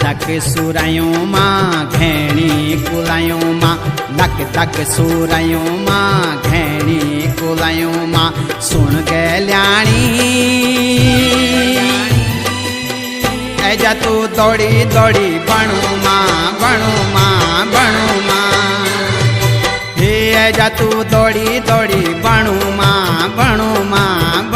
धक सुरायों मां घेणी कुलायों मां धक धक सुरायों मां घेणी कुलायों मां सुन गल्याणी ऐजा तू दौड़ी दौड़ी बणु मां बणु मां बणु मां हे ऐजा तू दौड़ी दौड़ी बणु मां बणु मां